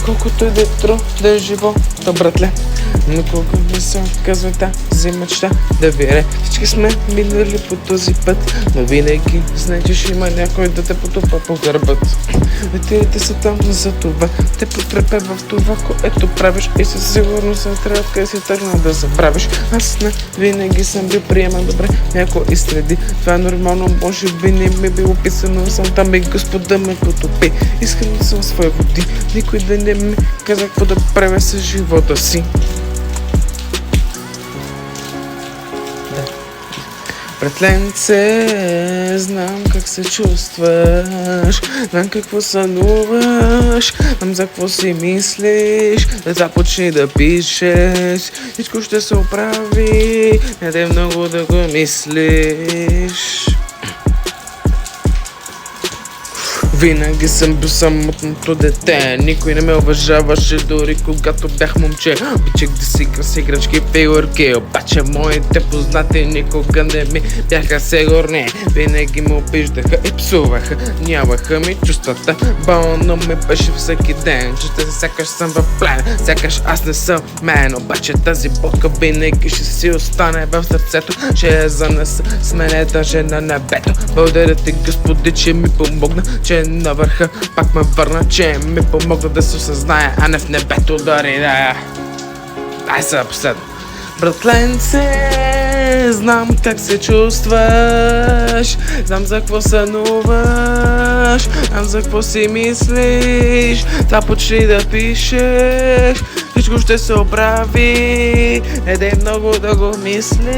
Колкото и да е труден живота, братле, но колко ми се отказва тази мечта да вяря. Всички сме минали по този път, но винаги знай, че ще има някой да те потупа по гърбът. Ветерите са там за това, те подкрепя в това, което правиш, и със сигурност не трябва къде си тръгна да забравиш. Аз не винаги съм бил приеман добре някой изследи. Това е нормално, може би не ми било писано, съм там и Господа ме потопи. Искам да съм свои води, никой да не ми каза какво да правя с живота си. Братленце, знам как се чувстваш, знам какво сънуваш, знам за какво си мислиш, да започни да пишеш, всичко ще се оправи, не дай много да го мислиш. Винаги съм бил самотното дете, никой не ме уважаваше, дори когато бях момче. Обичах да си игра с играчки, фигурки, обаче моите познати никога не ми бяха сигурни. Винаги ме обиждаха и псуваха, нямаха ми чувствата. Болно ми беше всеки ден, че сякаш съм в плен, сякаш аз не съм мен. Обаче тази болка винаги ще си остане в сърцето, ще я занеса с мене даже на небето. Благодаря ти, Господи, че ми помогна, че на върха пак ме върна, че ми помогна да се осъзная, а не в небето дори да. Дай сега последно. Братленце, знам как се чувстваш, знам за какво сънуваш, знам за какво си мислиш, започни да пишеш, всичко ще се оправи, не дай много да го мислиш.